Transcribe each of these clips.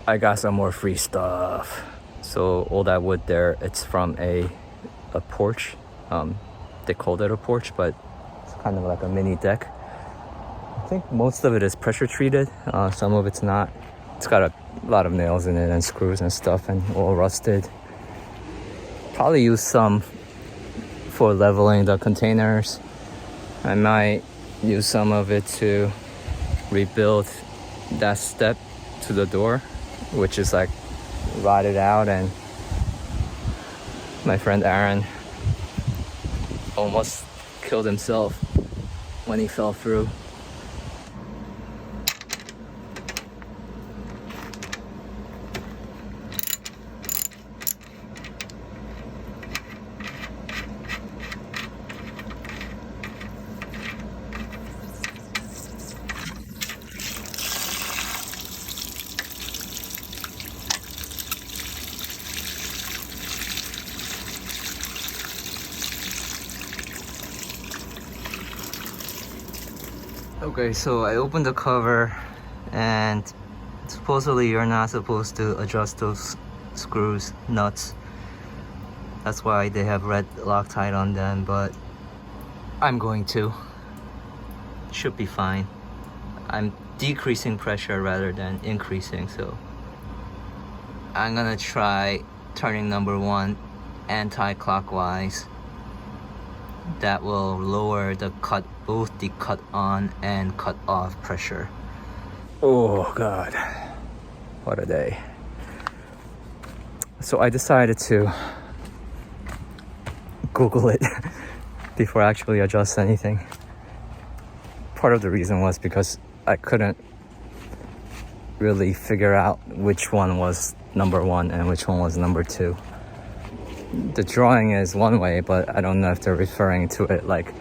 I got some more free stuff. So all that wood there, it's from a porch. They called it a porch, but it's kind of like a mini deck. I think most of it is pressure treated. Some of it's not. It's got a lot of nails in it and screws and stuff and all rusted. Probably use some for leveling the containers. I might use some of it to rebuild that step to the door, which is like rotted out, and my friend Aaron almost killed himself when he fell through. Okay, so I opened the cover, and supposedly you're not supposed to adjust those screws, nuts. That's why they have red Loctite on them, but I'm going to. Should be fine. I'm decreasing pressure rather than increasing, so I'm gonna try turning number 1 anti-clockwise. That will lower the both the cut on and cut off pressure. Oh God, what a day. So I decided to Google it before I actually adjust anything. Part of the reason was because I couldn't really figure out which one was number 1 and which one was number 2. The drawing is one way, but I don't know if they're referring to it like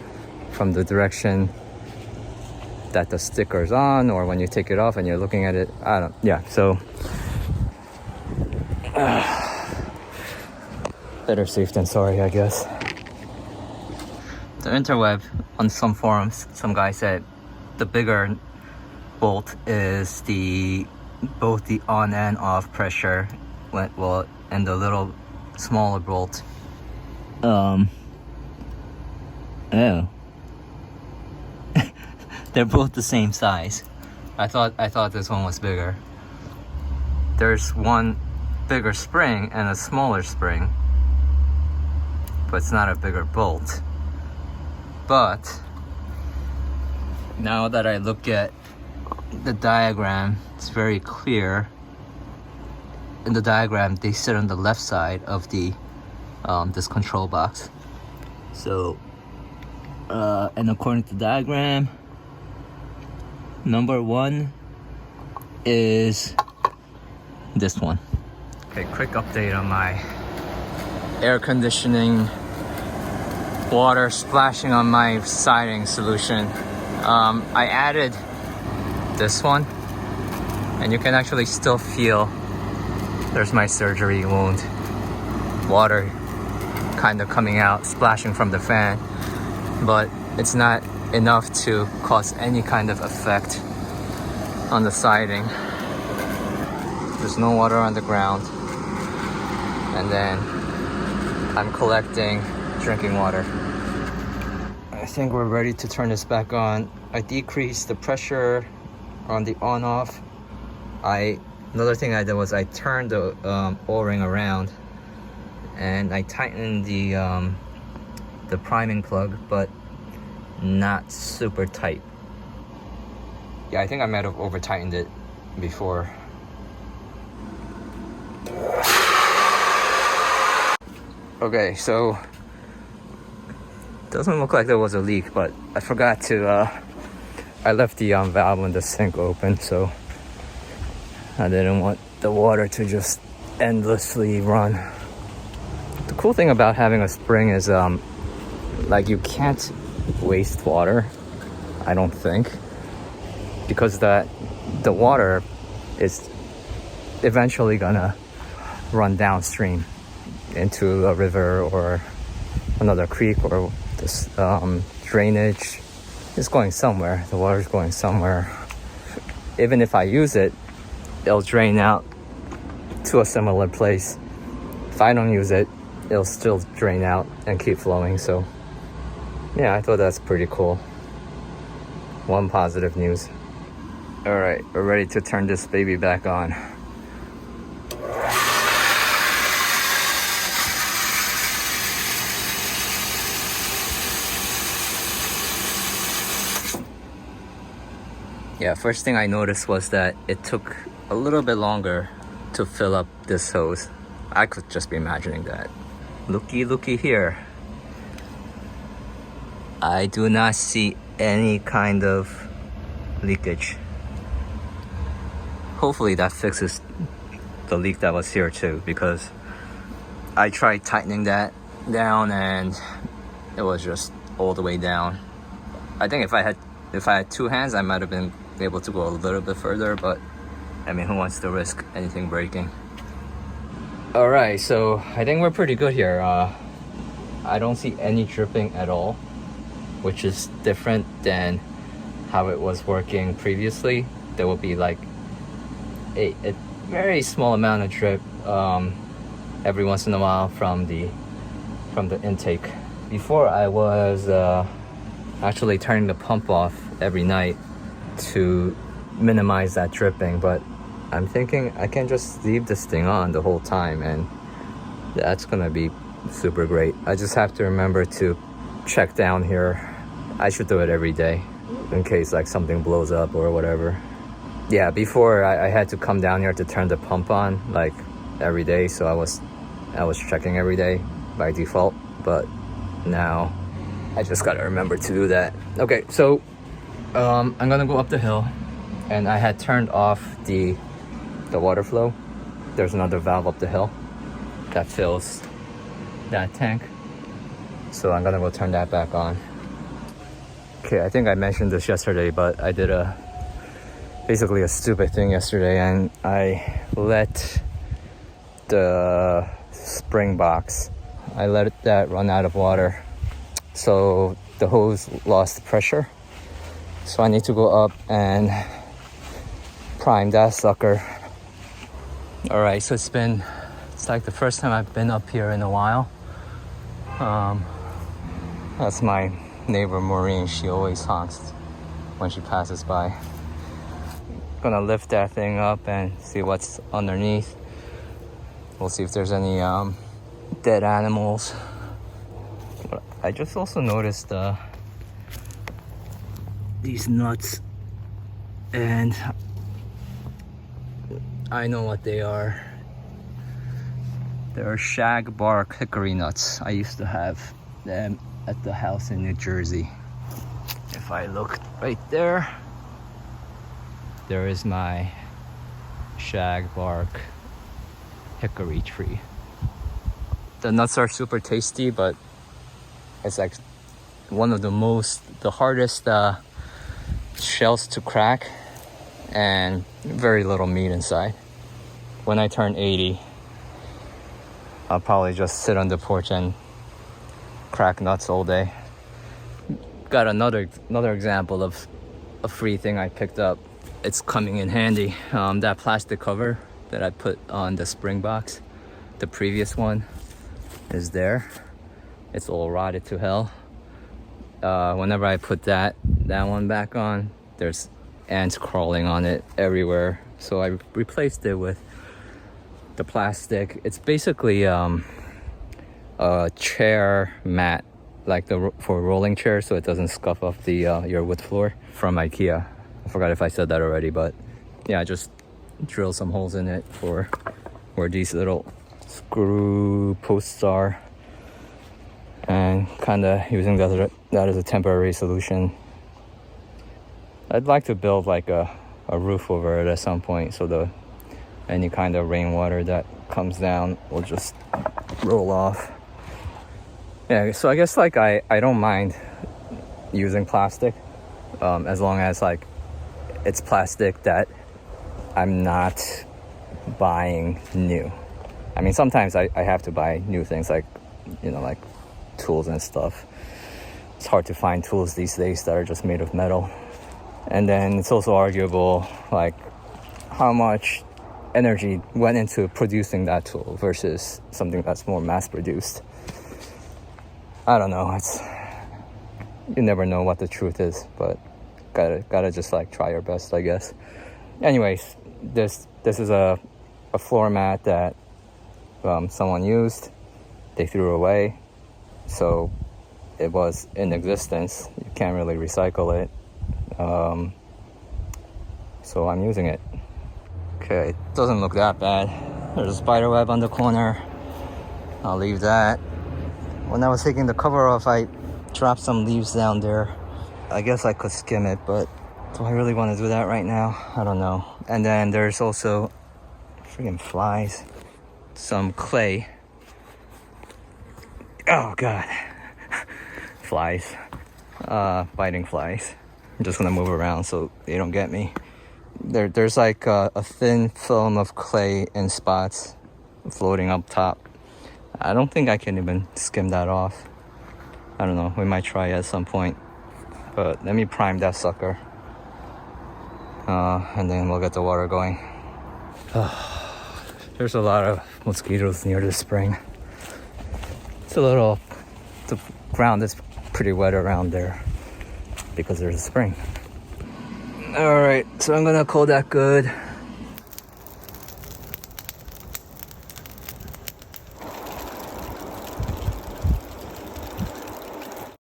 from the direction that the sticker's on, or when you take it off and you're looking at it. Yeah, so better safe than sorry, I guess. The interweb, on some forums, some guy said the bigger bolt is both the on and off pressure, and the little smaller bolt. Oh. They're both the same size. I thought this one was bigger. There's one bigger spring and a smaller spring, but it's not a bigger bolt. But now that I look at the diagram, it's very clear. In the diagram, they sit on the left side of the this control box. So, and according to the diagram, number 1 is this one. Okay, quick update on my air conditioning water splashing on my siding solution. I added this one, and you can actually still feel there's my surgery wound. Water kind of coming out, splashing from the fan, but it's not enough to cause any kind of effect on the siding. There's no water on the ground, and then I'm collecting drinking water. I think we're ready to turn this back on. I decreased the pressure on the on-off. Another thing I did was I turned the O-ring around, and I tightened the priming plug, but not super tight. Yeah, I think I might have over tightened it before. Okay, so doesn't look like there was a leak, but I forgot to I left the valve in the sink open, so I didn't want the water to just endlessly run. The cool thing about having a spring is like you can't waste water, I don't think, because the water is eventually gonna run downstream into a river or another creek, or this drainage is going somewhere. The water's going somewhere. Even if I use it, it'll drain out to a similar place. If I don't use it, it'll still drain out and keep flowing. So yeah, I thought that's pretty cool. One positive news. All right, we're ready to turn this baby back on. Yeah, first thing I noticed was that it took a little bit longer to fill up this hose. I could just be imagining that. Looky here. I do not see any kind of leakage. Hopefully that fixes the leak that was here too, because I tried tightening that down and it was just all the way down. I think if I had two hands, I might have been able to go a little bit further, but I mean, who wants to risk anything breaking? All right, so I think we're pretty good here. I don't see any dripping at all, which is different than how it was working previously. There will be like a very small amount of drip every once in a while from the intake. Before, I was actually turning the pump off every night to minimize that dripping, but I'm thinking I can just leave this thing on the whole time, and that's gonna be super great. I just have to remember to check down here. I should do it every day in case like something blows up or whatever. Yeah, before I had to come down here to turn the pump on like every day, so I was checking every day by default, but now I just gotta remember to do that. Okay, so I'm gonna go up the hill, and I had turned off the water flow. There's another valve up the hill that fills that tank, so I'm gonna go turn that back on. Okay, I think I mentioned this yesterday, but I did basically a stupid thing yesterday, and I let the spring box, I let that run out of water, so the hose lost pressure. So I need to go up and prime that sucker. All right, so it's like the first time I've been up here in a while. That's my neighbor Maureen. She always honks when she passes by. Gonna lift that thing up and see what's underneath. We'll see if there's any dead animals. I just also noticed these nuts, and I know what they are. They're Shagg bark hickory nuts. I used to have them at the house in New Jersey. If I look right there, there is my Shagg bark hickory tree. The nuts are super tasty, but it's like one of the hardest shells to crack, and very little meat inside. When I turn 80, I'll probably just sit on the porch and crack nuts all day. Got another example of a free thing I picked up. It's coming in handy. That plastic cover that I put on the spring box, the previous one, is there. It's all rotted to hell. Whenever I put that one back on, there's ants crawling on it everywhere. So I replaced it with the plastic. It's basically a chair mat, like for a rolling chair, so it doesn't scuff up your wood floor, from IKEA. I forgot if I said that already, but yeah, I just drill some holes in it for where these little screw posts are, and kind of using that as a temporary solution. I'd like to build like a roof over it at some point, so any kind of rainwater that comes down will just roll off. Yeah, so I guess like I don't mind using plastic, as long as like it's plastic that I'm not buying new. I mean, sometimes I have to buy new things, like, like tools and stuff. It's hard to find tools these days that are just made of metal. And then it's also arguable, like, how much energy went into producing that tool versus something that's more mass produced. I don't know. You never know what the truth is, but gotta just like try your best, I guess. Anyways, this is a floor mat that someone used. They threw away, so it was in existence. You can't really recycle it, so I'm using it. Okay, it doesn't look that bad. There's a spider web on the corner. I'll leave that. When I was taking the cover off, I dropped some leaves down there. I guess I could skim it, but do I really want to do that right now? I don't know. And then there's also freaking flies. Some clay. Oh God. Flies. Biting flies. I'm just gonna move around so they don't get me. There's like a thin film of clay in spots floating up top. I don't think I can even skim that off. I don't know, we might try at some point. But let me prime that sucker. And then we'll get the water going. There's a lot of mosquitoes near the spring. The ground is pretty wet around there because there's a spring. Alright, so I'm gonna call that good.